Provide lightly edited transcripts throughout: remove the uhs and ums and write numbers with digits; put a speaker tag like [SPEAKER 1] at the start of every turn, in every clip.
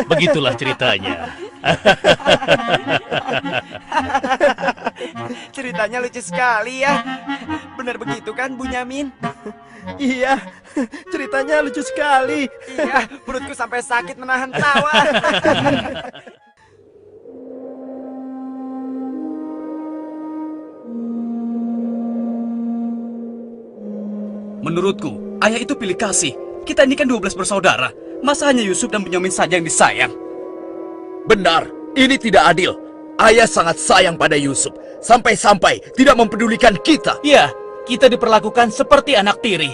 [SPEAKER 1] Begitulah ceritanya.
[SPEAKER 2] Ceritanya lucu sekali ya. Benar begitu kan, Bunyamin?
[SPEAKER 3] Iya, ceritanya lucu sekali.
[SPEAKER 2] Iya, perutku sampai sakit menahan tawa.
[SPEAKER 4] Menurutku, ayah itu pilih kasih. Kita ini kan 12 bersaudara. Masa hanya Yusuf dan Bunyamin saja yang disayang?
[SPEAKER 5] Benar, ini tidak adil. Ayah sangat sayang pada Yusuf. Sampai-sampai tidak mempedulikan kita.
[SPEAKER 1] Ya, kita diperlakukan seperti anak tiri.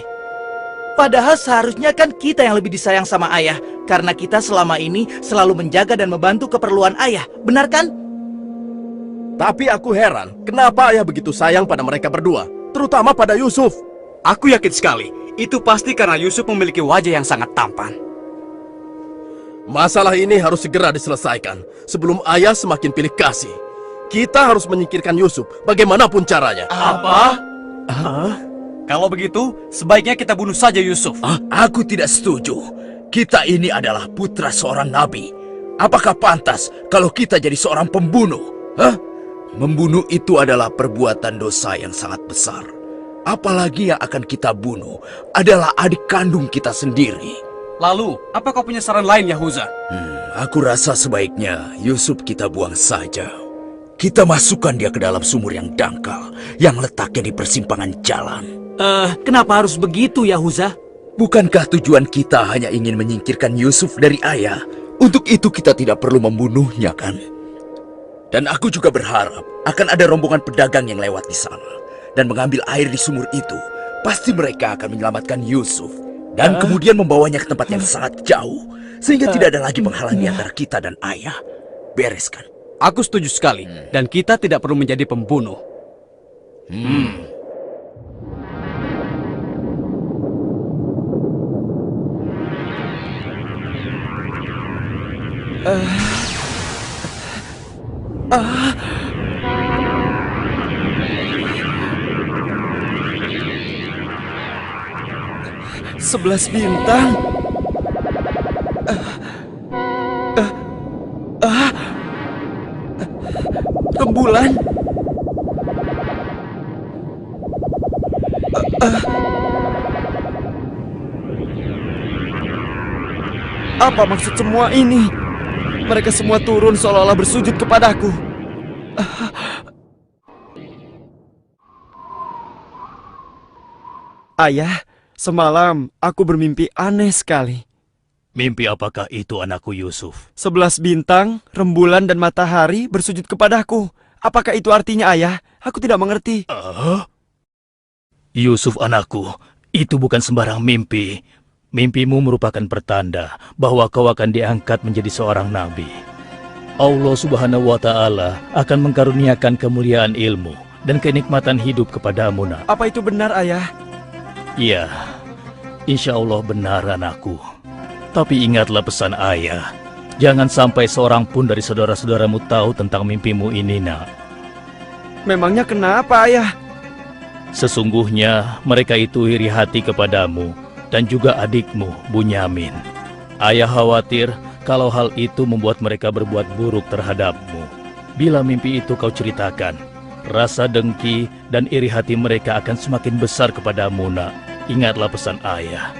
[SPEAKER 3] Padahal seharusnya kan kita yang lebih disayang sama ayah. Karena kita selama ini selalu menjaga dan membantu keperluan ayah. Benar kan?
[SPEAKER 6] Tapi aku heran, kenapa ayah begitu sayang pada mereka berdua, terutama pada Yusuf.
[SPEAKER 4] Aku yakin sekali, itu pasti karena Yusuf memiliki wajah yang sangat tampan.
[SPEAKER 6] Masalah ini harus segera diselesaikan sebelum ayah semakin pilih kasih. Kita harus menyingkirkan Yusuf bagaimanapun caranya.
[SPEAKER 4] Apa? Kalau begitu, sebaiknya kita bunuh saja Yusuf.
[SPEAKER 5] Aku tidak setuju. Kita ini adalah putra seorang nabi. Apakah pantas kalau kita jadi seorang pembunuh? Membunuh itu adalah perbuatan dosa yang sangat besar. Apalagi yang akan kita bunuh adalah adik kandung kita sendiri.
[SPEAKER 4] Lalu, apa kau punya saran lain, Yahuza?
[SPEAKER 5] Aku rasa sebaiknya Yusuf kita buang saja. Kita masukkan dia ke dalam sumur yang dangkal, yang letaknya di persimpangan jalan.
[SPEAKER 3] Kenapa harus begitu, Yahuza?
[SPEAKER 5] Bukankah tujuan kita hanya ingin menyingkirkan Yusuf dari ayah? Untuk itu kita tidak perlu membunuhnya, kan? Dan aku juga berharap akan ada rombongan pedagang yang lewat di sana dan mengambil air di sumur itu. Pasti mereka akan menyelamatkan Yusuf dan kemudian membawanya ke tempat yang sangat jauh, sehingga tidak ada lagi penghalang di antara kita dan ayah. Beres kan?
[SPEAKER 4] Aku setuju sekali, dan kita tidak perlu menjadi pembunuh.
[SPEAKER 3] Sebelas bintang. Rembulan. Apa maksud semua ini? Mereka semua turun seolah-olah bersujud kepadaku. Ayah, semalam aku bermimpi aneh sekali.
[SPEAKER 1] Mimpi apakah itu, anakku Yusuf?
[SPEAKER 3] 11 bintang, rembulan dan matahari bersujud kepadaku. Apakah itu artinya, ayah? Aku tidak mengerti.
[SPEAKER 1] Yusuf anakku, itu bukan sembarang mimpi. Mimpimu merupakan pertanda bahwa kau akan diangkat menjadi seorang nabi. Allah Subhanahu wa Ta'ala akan mengkaruniakan kemuliaan ilmu dan kenikmatan hidup kepadamu, nak.
[SPEAKER 3] Apa itu benar, ayah?
[SPEAKER 1] Iya, insya Allah benar, anakku. Tapi ingatlah pesan ayah. Jangan sampai seorang pun dari saudara-saudaramu tahu tentang mimpimu ini, nak.
[SPEAKER 3] Memangnya kenapa, ayah?
[SPEAKER 1] Sesungguhnya mereka itu iri hati kepadamu dan juga adikmu, Bunyamin. Ayah khawatir kalau hal itu membuat mereka berbuat buruk terhadapmu. Bila mimpi itu kau ceritakan, rasa dengki dan iri hati mereka akan semakin besar kepadamu, nak. Ingatlah pesan ayah.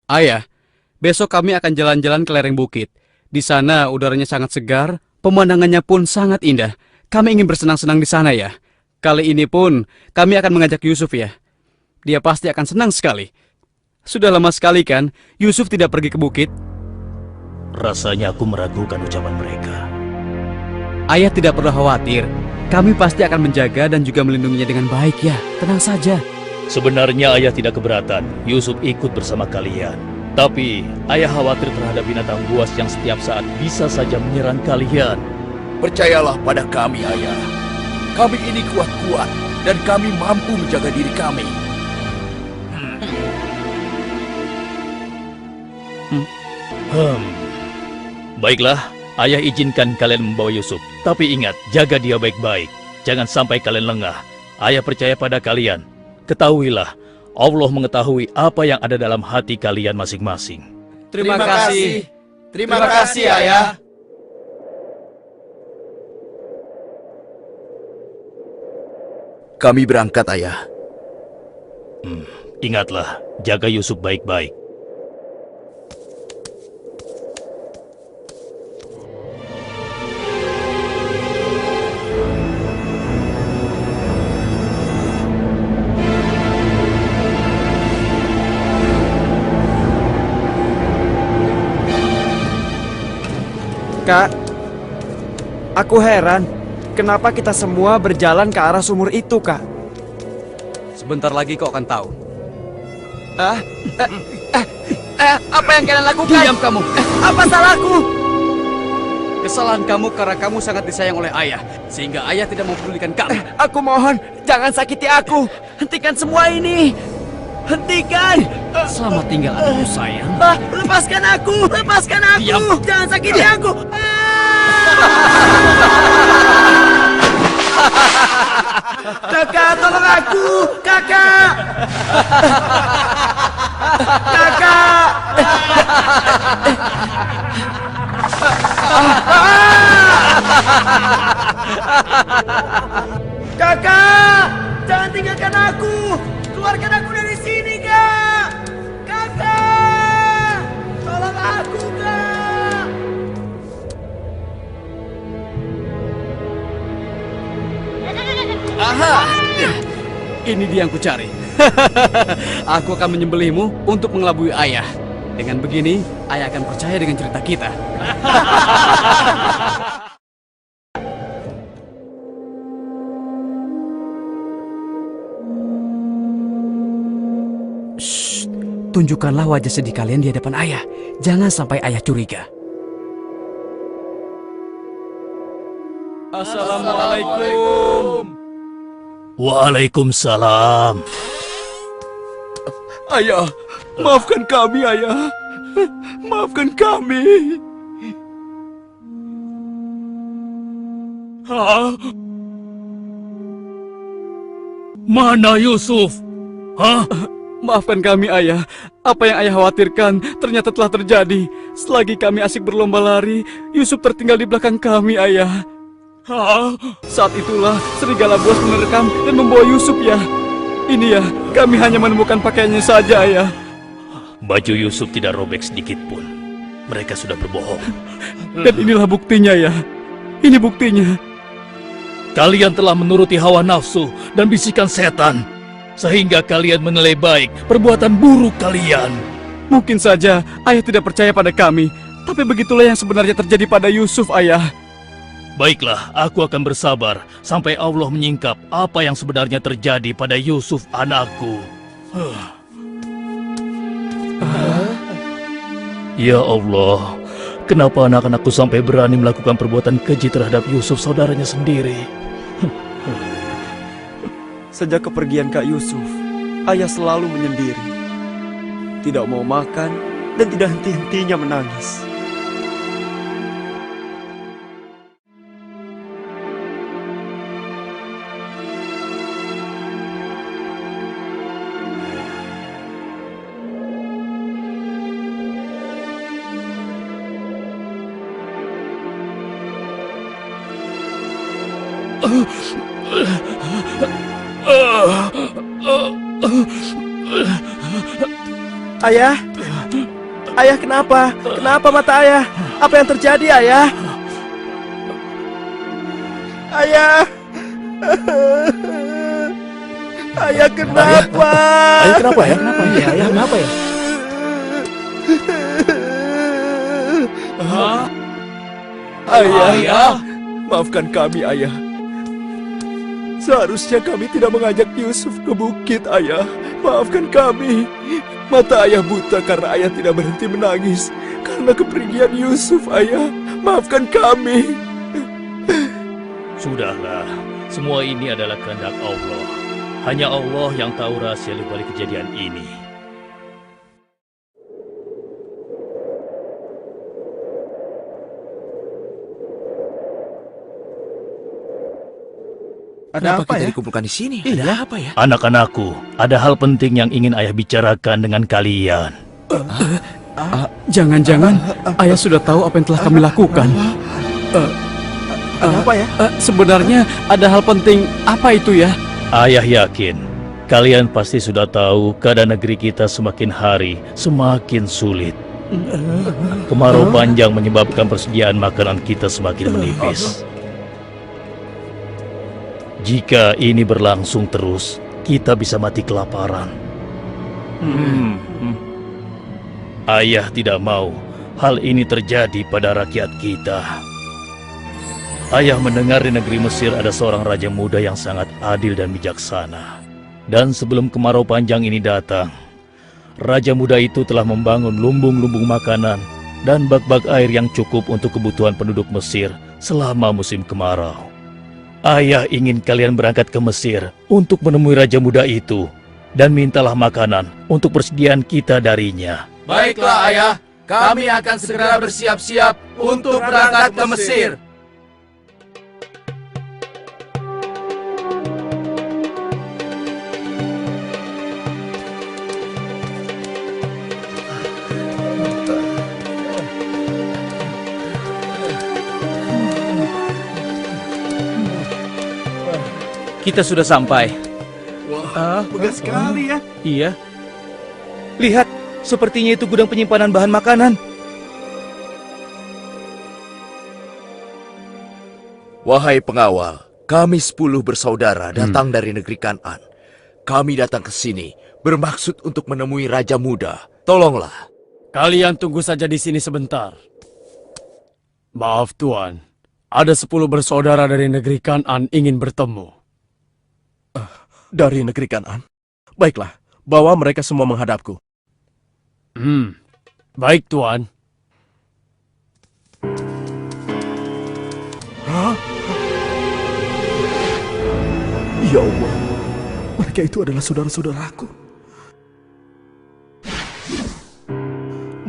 [SPEAKER 4] Ayah, besok kami akan jalan-jalan ke lereng bukit. Di sana udaranya sangat segar, pemandangannya pun sangat indah. Kami ingin bersenang-senang di sana, ya. Kali ini pun kami akan mengajak Yusuf, ya. Dia pasti akan senang sekali. Sudah lama sekali kan Yusuf tidak pergi ke bukit?
[SPEAKER 1] Rasanya aku meragukan ucapan mereka.
[SPEAKER 4] Ayah tidak perlu khawatir. Kami pasti akan menjaga dan juga melindunginya dengan baik, ya. Tenang saja.
[SPEAKER 1] Sebenarnya ayah tidak keberatan Yusuf ikut bersama kalian. Tapi ayah khawatir terhadap binatang buas yang setiap saat bisa saja menyerang kalian.
[SPEAKER 5] Percayalah pada kami, ayah. Kami ini kuat-kuat dan kami mampu menjaga diri kami.
[SPEAKER 1] Baiklah, ayah izinkan kalian membawa Yusuf. Tapi ingat, jaga dia baik-baik. Jangan sampai kalian lengah. Ayah percaya pada kalian. Ketahuilah, Allah mengetahui apa yang ada dalam hati kalian masing-masing.
[SPEAKER 4] Terima kasih.
[SPEAKER 2] Terima kasih, Ayah.
[SPEAKER 5] Kami berangkat, Ayah.
[SPEAKER 1] Ingatlah, jaga Yusuf baik-baik.
[SPEAKER 2] Kak, aku heran. Kenapa kita semua berjalan ke arah sumur itu, Kak?
[SPEAKER 4] Sebentar lagi kau akan tahu.
[SPEAKER 2] Apa yang kalian lakukan?
[SPEAKER 4] Diam kamu.
[SPEAKER 2] Apa salahku?
[SPEAKER 4] Kesalahan kamu karena kamu sangat disayang oleh ayah, sehingga ayah tidak mempedulikan kamu.
[SPEAKER 2] Aku mohon, jangan sakiti aku. Hentikan semua ini. Hentikan.
[SPEAKER 4] Selamat tinggal anakku sayang.
[SPEAKER 2] Lepaskan aku. Lepaskan aku.
[SPEAKER 4] Diam.
[SPEAKER 2] Jangan sakiti aku. Kakak, tolong aku. Kakak. Kakak. Kakak, jangan tinggalkan aku. Keluarkan aku dari sini, Kak. Kakak, tolong aku, Kak.
[SPEAKER 4] Aha! Ini dia yang kucari. Aku akan menyembelihmu untuk mengelabui ayah. Dengan begini, ayah akan percaya dengan cerita kita. Shh, tunjukkanlah wajah sedih kalian di hadapan ayah. Jangan sampai ayah curiga. Assalamualaikum.
[SPEAKER 1] Waalaikumsalam.
[SPEAKER 5] Ayah, maafkan kami, Ayah. Maafkan kami.
[SPEAKER 1] Hah? Mana Yusuf? Hah?
[SPEAKER 4] Maafkan kami, ayah. Apa yang ayah khawatirkan ternyata telah terjadi. Selagi kami asik berlomba lari, Yusuf tertinggal di belakang kami, ayah.
[SPEAKER 1] Hah?
[SPEAKER 4] Saat itulah serigala buas menerkam dan membawa Yusuf, ya. Ini ya, kami hanya menemukan pakaiannya saja, ayah.
[SPEAKER 1] Baju Yusuf tidak robek sedikit pun. Mereka sudah berbohong.
[SPEAKER 4] Dan inilah buktinya, ya. Ini buktinya.
[SPEAKER 1] Kalian telah menuruti hawa nafsu dan bisikan setan, sehingga kalian menilai baik perbuatan buruk kalian.
[SPEAKER 4] Mungkin saja ayah tidak percaya pada kami, tapi begitulah yang sebenarnya terjadi pada Yusuf, ayah.
[SPEAKER 1] Baiklah, aku akan bersabar sampai Allah menyingkap apa yang sebenarnya terjadi pada Yusuf anakku. Ya Allah, kenapa anak-anakku sampai berani melakukan perbuatan keji terhadap Yusuf saudaranya sendiri?
[SPEAKER 2] Sejak kepergian Kak Yusuf, ayah selalu menyendiri. Tidak mau makan dan tidak henti-hentinya menangis. Ayah? Ayah kenapa? Kenapa mata ayah? Apa yang terjadi, ayah? Ayah! Ayah kenapa?
[SPEAKER 3] Ayah kenapa ya? Kenapa ya? Ayah kenapa ya?
[SPEAKER 2] Ayah, maafkan kami, ayah. Seharusnya kami tidak mengajak Yusuf ke bukit, ayah. Maafkan kami. Mata ayah buta karena ayah tidak berhenti menangis karena kepergian Yusuf, ayah. Maafkan kami.
[SPEAKER 1] Sudahlah, semua ini adalah kehendak Allah. Hanya Allah yang tahu rahasia di balik kejadian ini.
[SPEAKER 6] Ada
[SPEAKER 5] Kenapa
[SPEAKER 6] apa
[SPEAKER 5] kita
[SPEAKER 6] ya?
[SPEAKER 5] dikumpulkan di sini?
[SPEAKER 6] Iya.
[SPEAKER 5] Ada apa ya?
[SPEAKER 1] Anak-anakku, ada hal penting yang ingin ayah bicarakan dengan kalian.
[SPEAKER 4] Jangan-jangan ayah sudah tahu apa yang telah kami lakukan.
[SPEAKER 6] Ada apa ya?
[SPEAKER 4] Sebenarnya ada hal penting apa itu ya?
[SPEAKER 1] Ayah yakin, kalian pasti sudah tahu keadaan negeri kita semakin hari semakin sulit. Kemarau panjang menyebabkan persediaan makanan kita semakin menipis. Jika ini berlangsung terus, kita bisa mati kelaparan. Ayah tidak mau hal ini terjadi pada rakyat kita. Ayah mendengar di negeri Mesir ada seorang raja muda yang sangat adil dan bijaksana. Dan sebelum kemarau panjang ini datang, raja muda itu telah membangun lumbung-lumbung makanan dan bak-bak air yang cukup untuk kebutuhan penduduk Mesir selama musim kemarau. Ayah ingin kalian berangkat ke Mesir untuk menemui raja muda itu dan mintalah makanan untuk persediaan kita darinya.
[SPEAKER 6] Baiklah ayah, kami akan segera bersiap-siap untuk berangkat ke Mesir.
[SPEAKER 3] Kita sudah sampai.
[SPEAKER 6] Megah sekali ya.
[SPEAKER 3] Iya. Lihat, sepertinya itu gudang penyimpanan bahan makanan.
[SPEAKER 5] Wahai pengawal, kami 10 bersaudara datang dari negeri Kan'an. Kami datang ke sini bermaksud untuk menemui Raja Muda. Tolonglah.
[SPEAKER 4] Kalian tunggu saja di sini sebentar. Maaf Tuan, ada 10 bersaudara dari negeri Kan'an ingin bertemu.
[SPEAKER 6] Dari negeri Kan'an. Baiklah, bawa mereka semua menghadapku.
[SPEAKER 4] Baik Tuan.
[SPEAKER 6] Ya Allah, mereka itu adalah saudara-saudaraku.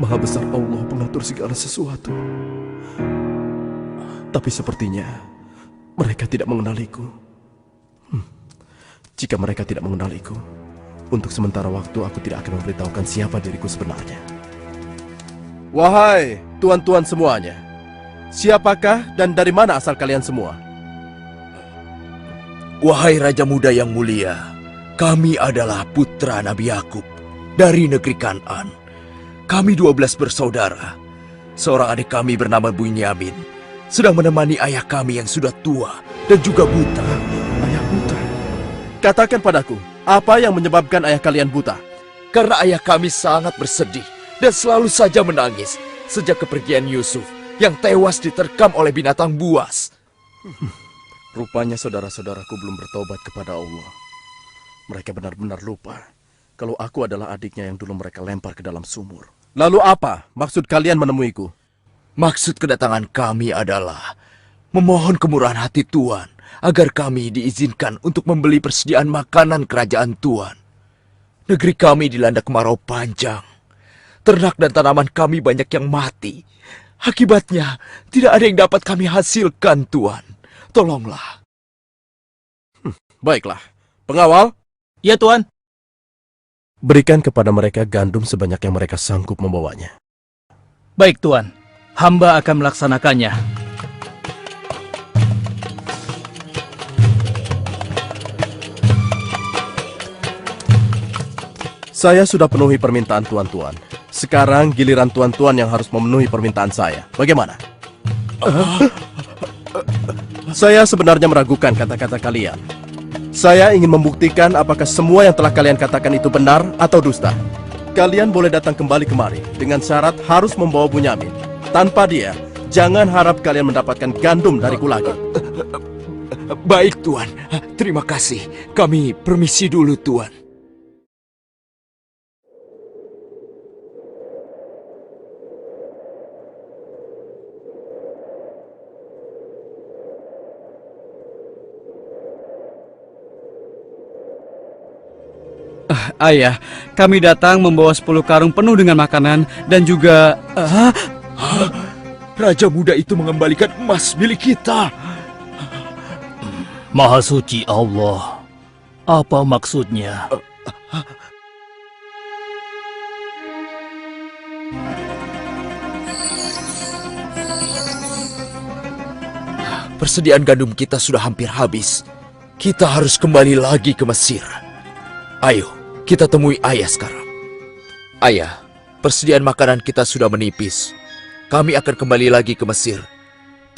[SPEAKER 6] Maha besar Allah pengatur segala sesuatu. Tapi sepertinya mereka tidak mengenaliku. Jika mereka tidak mengenaliku, untuk sementara waktu aku tidak akan memberitahukan siapa diriku sebenarnya. Wahai tuan-tuan semuanya, siapakah dan dari mana asal kalian semua?
[SPEAKER 5] Wahai Raja Muda yang mulia, kami adalah putra Nabi Yakub dari negeri Kan'an. Kami 12 bersaudara. Seorang adik kami bernama Bunyamin sedang menemani ayah kami yang sudah tua dan juga buta.
[SPEAKER 6] Ayah buta. Katakan padaku, apa yang menyebabkan ayah kalian buta?
[SPEAKER 5] Karena ayah kami sangat bersedih dan selalu saja menangis sejak kepergian Yusuf yang tewas diterkam oleh binatang buas.
[SPEAKER 6] Rupanya saudara-saudaraku belum bertobat kepada Allah. Mereka benar-benar lupa kalau aku adalah adiknya yang dulu mereka lempar ke dalam sumur. Lalu apa maksud kalian menemuiku?
[SPEAKER 5] Maksud kedatangan kami adalah memohon kemurahan hati Tuan agar kami diizinkan untuk membeli persediaan makanan kerajaan Tuan. Negeri kami dilanda kemarau panjang. Ternak dan tanaman kami banyak yang mati. Akibatnya, tidak ada yang dapat kami hasilkan, Tuan. Tolonglah.
[SPEAKER 6] Baiklah, pengawal,
[SPEAKER 3] Ya Tuan.
[SPEAKER 6] berikan kepada mereka gandum sebanyak yang mereka sanggup membawanya.
[SPEAKER 3] Baik Tuan, hamba akan melaksanakannya.
[SPEAKER 6] Saya sudah penuhi permintaan tuan-tuan. Sekarang giliran tuan-tuan yang harus memenuhi permintaan saya. Bagaimana? Saya sebenarnya meragukan kata-kata kalian. Saya ingin membuktikan apakah semua yang telah kalian katakan itu benar atau dusta. Kalian boleh datang kembali kemari dengan syarat harus membawa Bunyamin. Tanpa dia, jangan harap kalian mendapatkan gandum dariku lagi.
[SPEAKER 5] Baik, Tuan. Terima kasih. Kami permisi dulu, Tuan.
[SPEAKER 4] Ayah, kami datang membawa 10 karung penuh dengan makanan dan juga...
[SPEAKER 5] Raja muda itu mengembalikan emas milik kita.
[SPEAKER 1] Maha suci Allah. Apa maksudnya?
[SPEAKER 5] Persediaan gandum kita sudah hampir habis. Kita harus kembali lagi ke Mesir. Ayo, kita temui ayah sekarang. Ayah, persediaan makanan kita sudah menipis. Kami akan kembali lagi ke Mesir.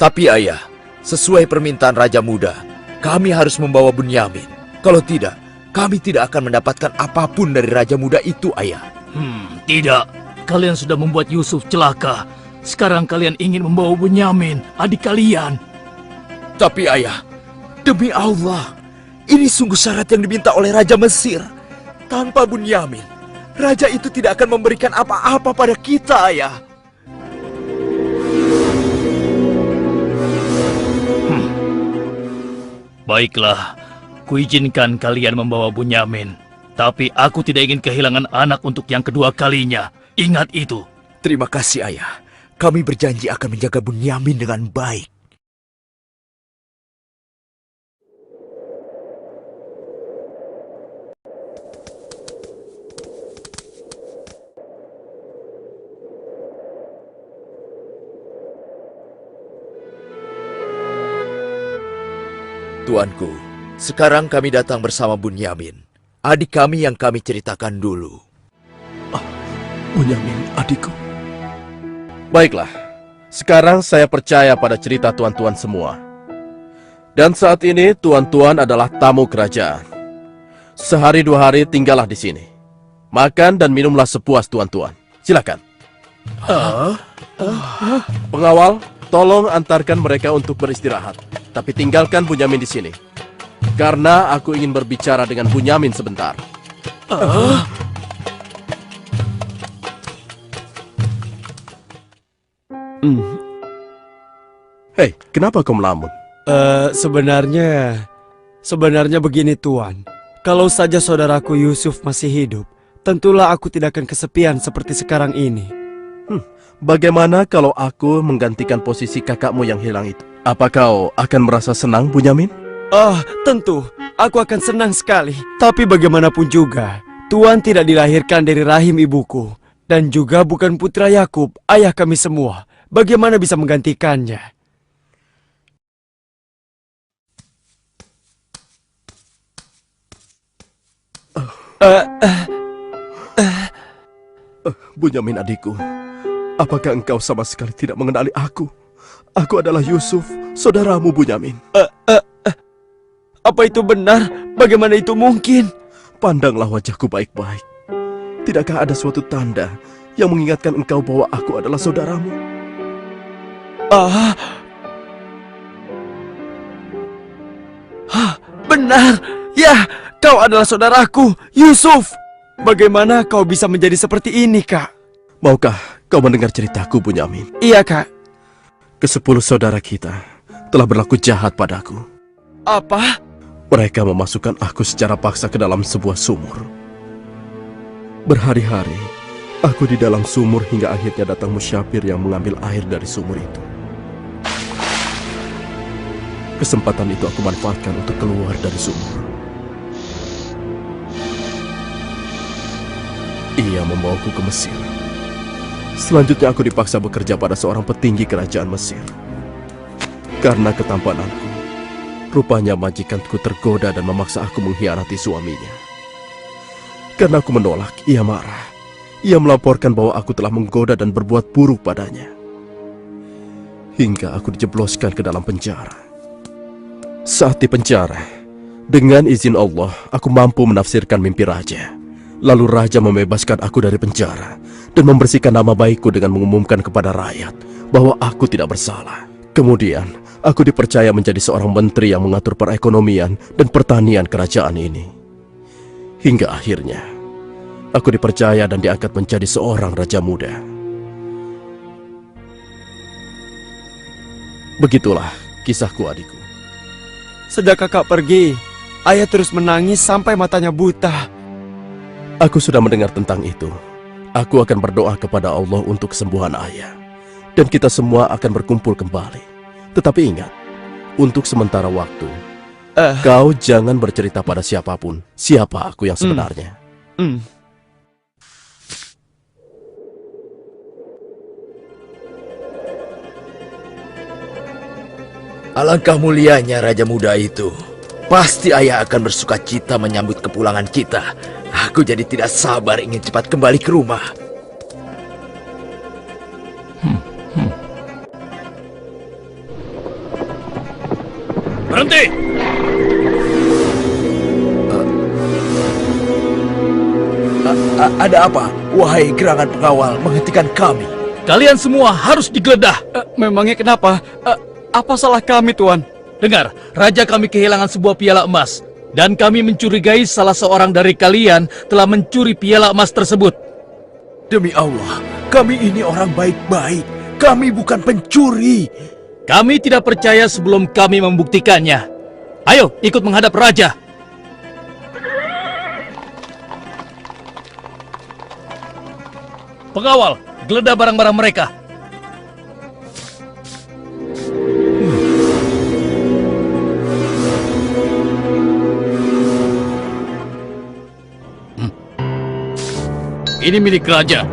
[SPEAKER 5] Tapi ayah, sesuai permintaan Raja Muda, kami harus membawa Bunyamin. Kalau tidak, kami tidak akan mendapatkan apapun dari Raja Muda itu, ayah.
[SPEAKER 1] Tidak. Kalian sudah membuat Yusuf celaka. Sekarang kalian ingin membawa Bunyamin, adik kalian.
[SPEAKER 5] Tapi ayah, demi Allah, ini sungguh syarat yang diminta oleh Raja Mesir. Tanpa Bunyamin, Raja itu tidak akan memberikan apa-apa pada kita, ayah.
[SPEAKER 1] Baiklah, kuizinkan kalian membawa Bunyamin. Tapi aku tidak ingin kehilangan anak untuk yang kedua kalinya. Ingat itu.
[SPEAKER 5] Terima kasih, ayah. Kami berjanji akan menjaga Bunyamin dengan baik. Tuanku, sekarang kami datang bersama Bunyamin, adik kami yang kami ceritakan dulu.
[SPEAKER 6] Bunyamin, adikku. Baiklah, sekarang saya percaya pada cerita tuan-tuan semua. Dan saat ini tuan-tuan adalah tamu kerajaan. Sehari 2 hari tinggallah di sini. Makan dan minumlah sepuas tuan-tuan. Silakan. Pengawal, tolong antarkan mereka untuk beristirahat. Tapi tinggalkan Bunyamin di sini. Karena aku ingin berbicara dengan Bunyamin sebentar. Hei, kenapa kau melamun?
[SPEAKER 7] Sebenarnya begini Tuan. Kalau saja saudaraku Yusuf masih hidup, tentulah aku tidak akan kesepian seperti sekarang ini.
[SPEAKER 6] Bagaimana kalau aku menggantikan posisi kakakmu yang hilang itu? Apa kau akan merasa senang, Bunyamin?
[SPEAKER 7] Tentu. Aku akan senang sekali. Tapi bagaimanapun juga, Tuan tidak dilahirkan dari rahim ibuku. Dan juga bukan putra Yakub, ayah kami semua. Bagaimana bisa menggantikannya?
[SPEAKER 6] Bunyamin adikku, apakah engkau sama sekali tidak mengenali aku? Aku adalah Yusuf, saudaramu Bunyamin.
[SPEAKER 7] Apa itu benar? Bagaimana itu mungkin?
[SPEAKER 6] Pandanglah wajahku baik-baik. Tidakkah ada suatu tanda yang mengingatkan engkau bahwa aku adalah saudaramu?
[SPEAKER 7] Benar. Ya, kau adalah saudaraku, Yusuf. Bagaimana kau bisa menjadi seperti ini, Kak?
[SPEAKER 6] Maukah kau mendengar ceritaku, Bunyamin?
[SPEAKER 7] Iya, Kak.
[SPEAKER 6] Ke-10 saudara kita telah berlaku jahat padaku.
[SPEAKER 7] Apa?
[SPEAKER 6] Mereka memasukkan aku secara paksa ke dalam sebuah sumur. Berhari-hari, aku di dalam sumur hingga akhirnya datang Musyafir yang mengambil air dari sumur itu. Kesempatan itu aku manfaatkan untuk keluar dari sumur. Ia membawaku ke Mesir. Selanjutnya aku dipaksa bekerja pada seorang petinggi kerajaan Mesir. Karena ketampananku, rupanya majikanku tergoda dan memaksa aku mengkhianati suaminya. Karena aku menolak, ia marah. Ia melaporkan bahwa aku telah menggoda dan berbuat buruk padanya. Hingga aku dijebloskan ke dalam penjara. Saat di penjara, dengan izin Allah, aku mampu menafsirkan mimpi raja. Lalu raja membebaskan aku dari penjara dan membersihkan nama baikku dengan mengumumkan kepada rakyat bahwa aku tidak bersalah. Kemudian, aku dipercaya menjadi seorang menteri yang mengatur perekonomian dan pertanian kerajaan ini. Hingga akhirnya, aku dipercaya dan diangkat menjadi seorang raja muda. Begitulah kisahku, adikku.
[SPEAKER 7] Sejak kakak pergi, ayah terus menangis sampai matanya buta.
[SPEAKER 6] Aku sudah mendengar tentang itu. Aku akan berdoa kepada Allah untuk kesembuhan ayah. Dan kita semua akan berkumpul kembali. Tetapi ingat, untuk sementara waktu, Kau jangan bercerita pada siapapun siapa aku yang sebenarnya.
[SPEAKER 5] Alangkah mulianya Raja Muda itu. Pasti ayah akan bersuka cita menyambut kepulangan kita. Aku jadi tidak sabar ingin cepat kembali ke rumah.
[SPEAKER 1] Berhenti!
[SPEAKER 5] Ada apa? Wahai gerangan pengawal menghentikan kami.
[SPEAKER 1] Kalian semua harus digeledah.
[SPEAKER 4] Memangnya kenapa? Apa salah kami, Tuan?
[SPEAKER 1] Dengar, raja kami kehilangan sebuah piala emas. Dan kami mencurigai salah seorang dari kalian telah mencuri piala emas tersebut.
[SPEAKER 5] Demi Allah, kami ini orang baik-baik. Kami bukan pencuri.
[SPEAKER 1] Kami tidak percaya sebelum kami membuktikannya. Ayo, ikut menghadap raja. Pengawal, geledah barang-barang mereka. Ini milik raja.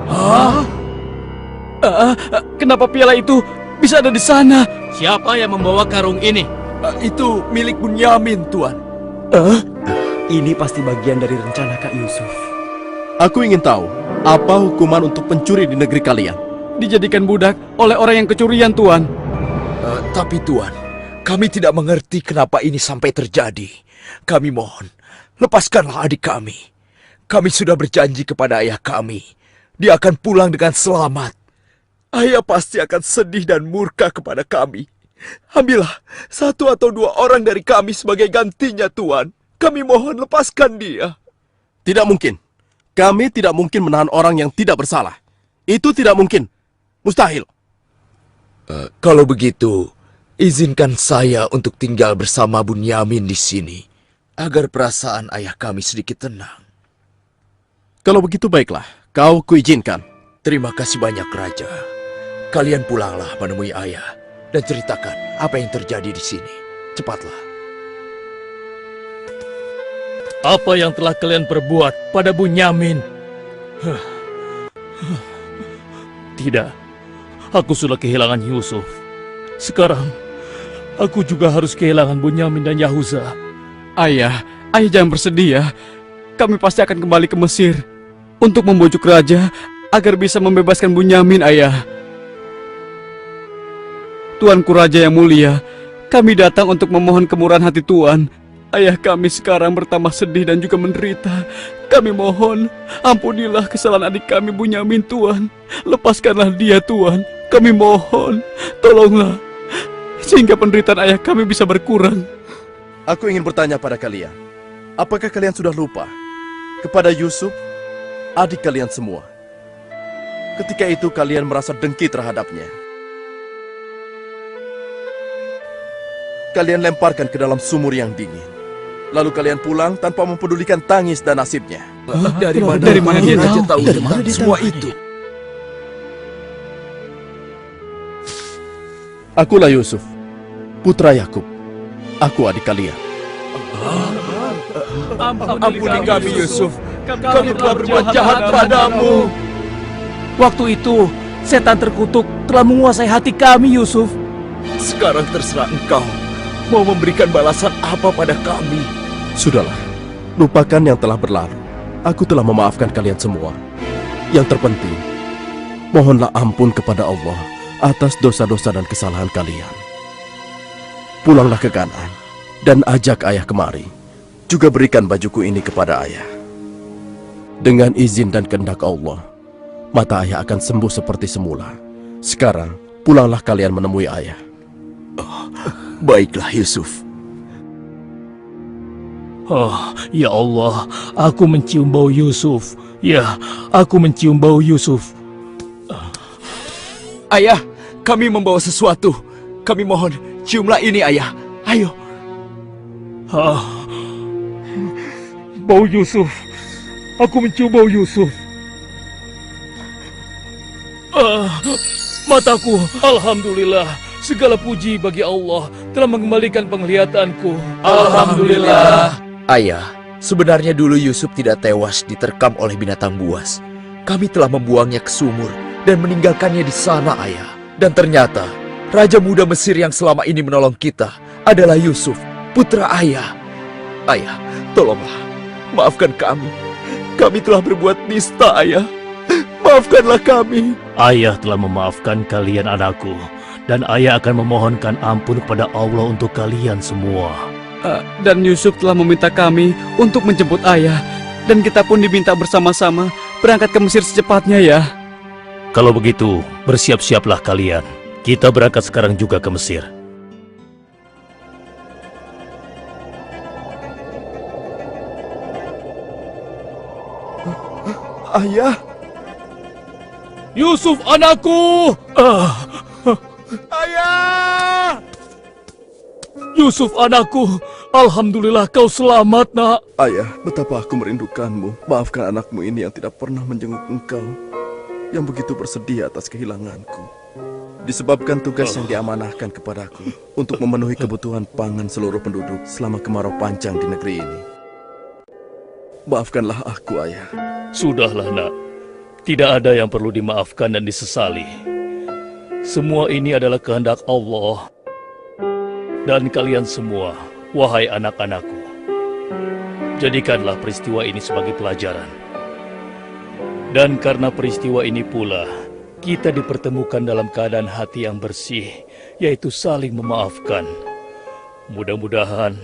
[SPEAKER 4] Kenapa piala itu bisa ada di sana?
[SPEAKER 1] Siapa yang membawa karung ini?
[SPEAKER 7] Itu milik Bunyamin, Tuan. Ini pasti bagian dari rencana Kak Yusuf.
[SPEAKER 6] Aku ingin tahu apa hukuman untuk pencuri di negeri kalian.
[SPEAKER 4] Dijadikan budak oleh orang yang kecurian, Tuan.
[SPEAKER 5] Tapi Tuan, kami tidak mengerti kenapa ini sampai terjadi. Kami mohon, lepaskanlah adik kami. Kami sudah berjanji kepada ayah kami. Dia akan pulang dengan selamat. Ayah pasti akan sedih dan murka kepada kami. Ambillah 1 atau 2 orang dari kami sebagai gantinya, Tuan. Kami mohon lepaskan dia.
[SPEAKER 6] Tidak mungkin. Kami tidak mungkin menahan orang yang tidak bersalah. Itu tidak mungkin. Mustahil.
[SPEAKER 5] Kalau begitu, izinkan saya untuk tinggal bersama Bunyamin di sini. Agar perasaan ayah kami sedikit tenang.
[SPEAKER 6] Kalau begitu baiklah, kau kuizinkan.
[SPEAKER 5] Terima kasih banyak, Raja. Kalian pulanglah menemui ayah dan ceritakan apa yang terjadi di sini. Cepatlah.
[SPEAKER 1] Apa yang telah kalian perbuat pada Bunyamin? Tidak, aku sudah kehilangan Yusuf. Sekarang, aku juga harus kehilangan Bunyamin dan Yahuza.
[SPEAKER 4] Ayah jangan bersedih ya. Kami pasti akan kembali ke Mesir untuk membujuk raja agar bisa membebaskan Bunyamin, ayah. Tuanku Raja yang mulia, kami datang untuk memohon kemurahan hati Tuan. Ayah kami sekarang bertambah sedih dan juga menderita. Kami mohon, ampunilah kesalahan adik kami Bunyamin, Tuan. Lepaskanlah dia, Tuan. Kami mohon, tolonglah, sehingga penderitaan ayah kami bisa berkurang.
[SPEAKER 6] Aku ingin bertanya pada kalian. Apakah kalian sudah lupa kepada Yusuf, adik kalian semua? Ketika itu kalian merasa dengki terhadapnya. Kalian lemparkan ke dalam sumur yang dingin. Lalu kalian pulang tanpa mempedulikan tangis dan nasibnya.
[SPEAKER 5] Dari mana dia tahu tentang semua itu?
[SPEAKER 6] Akulah Yusuf, putra Yakub. Aku adik kalian.
[SPEAKER 7] Ampuni kami, Yusuf. Kami telah berbuat jahat padamu.
[SPEAKER 3] Waktu itu, setan terkutuk telah menguasai hati kami, Yusuf.
[SPEAKER 5] Sekarang terserah engkau. Mau memberikan balasan apa pada kami?
[SPEAKER 6] Sudahlah, lupakan yang telah berlalu. Aku telah memaafkan kalian semua. Yang terpenting, mohonlah ampun kepada Allah atas dosa-dosa dan kesalahan kalian. Pulanglah ke Kanaan dan ajak ayah kemari. Juga berikan bajuku ini kepada ayah. Dengan izin dan kehendak Allah, mata ayah akan sembuh seperti semula. Sekarang, pulanglah kalian menemui ayah.
[SPEAKER 5] Baiklah, Yusuf.
[SPEAKER 1] Oh, ya Allah, aku mencium bau Yusuf. Ya, aku mencium bau Yusuf.
[SPEAKER 7] Ayah, kami membawa sesuatu. Kami mohon, ciumlah ini, ayah. Ayo.
[SPEAKER 1] Bau Yusuf. Aku mencium bau Yusuf. Mataku, alhamdulillah, Segala puji bagi Allah telah mengembalikan penglihatanku.
[SPEAKER 3] Alhamdulillah.
[SPEAKER 5] Ayah, sebenarnya dulu Yusuf tidak tewas diterkam oleh binatang buas. Kami telah membuangnya ke sumur dan meninggalkannya di sana, Ayah. Dan ternyata, Raja Muda Mesir yang selama ini menolong kita adalah Yusuf, putra Ayah. Ayah, tolonglah, maafkan kami. Kami telah berbuat nista, Ayah. Maafkanlah kami.
[SPEAKER 1] Ayah telah memaafkan kalian anakku, dan ayah akan memohonkan ampun kepada Allah untuk kalian semua.
[SPEAKER 4] Dan Yusuf telah meminta kami untuk menjemput ayah. Dan kita pun diminta bersama-sama berangkat ke Mesir secepatnya ya.
[SPEAKER 1] Kalau begitu, bersiap-siaplah kalian. Kita berangkat sekarang juga ke Mesir.
[SPEAKER 2] Ayah,
[SPEAKER 1] Yusuf anakku!
[SPEAKER 2] ayah!
[SPEAKER 1] Yusuf anakku! Alhamdulillah kau selamat, nak.
[SPEAKER 6] Ayah, betapa aku merindukanmu. Maafkan anakmu ini yang tidak pernah menjenguk engkau, yang begitu bersedih atas kehilanganku. Disebabkan tugas yang diamanahkan kepadaku untuk memenuhi kebutuhan pangan seluruh penduduk selama kemarau panjang di negeri ini. Maafkanlah aku, Ayah.
[SPEAKER 1] Sudahlah, nak. Tidak ada yang perlu dimaafkan dan disesali. Semua ini adalah kehendak Allah. Dan kalian semua, wahai anak-anakku, jadikanlah peristiwa ini sebagai pelajaran. Dan karena peristiwa ini pula, kita dipertemukan dalam keadaan hati yang bersih, yaitu saling memaafkan. Mudah-mudahan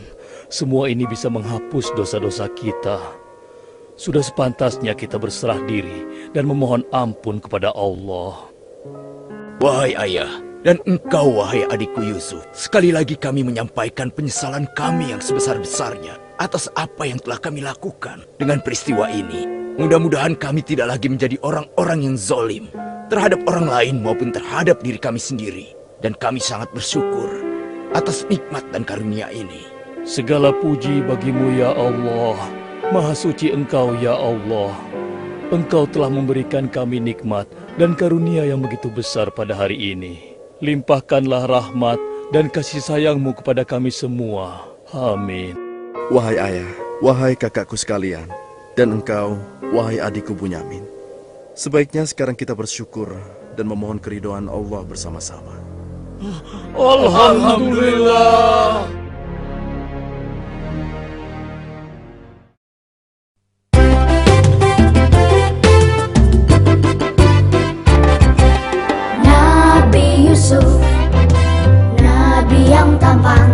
[SPEAKER 1] semua ini bisa menghapus dosa-dosa kita. Sudah sepantasnya kita berserah diri dan memohon ampun kepada Allah.
[SPEAKER 5] Wahai ayah, dan engkau wahai adikku Yusuf, sekali lagi kami menyampaikan penyesalan kami yang sebesar-besarnya atas apa yang telah kami lakukan dengan peristiwa ini. Mudah-mudahan kami tidak lagi menjadi orang-orang yang zalim terhadap orang lain maupun terhadap diri kami sendiri. Dan kami sangat bersyukur atas nikmat dan karunia ini.
[SPEAKER 1] Segala puji bagimu ya Allah. Maha suci Engkau ya Allah. Engkau telah memberikan kami nikmat dan karunia yang begitu besar pada hari ini. Limpahkanlah rahmat dan kasih sayang-Mu kepada kami semua. Amin.
[SPEAKER 6] Wahai ayah, wahai kakakku sekalian, dan engkau, wahai adikku Bunyamin. Sebaiknya sekarang kita bersyukur dan memohon keridhaan Allah bersama-sama.
[SPEAKER 1] Alhamdulillah.
[SPEAKER 8] Nabi Yusuf, Nabi yang tampan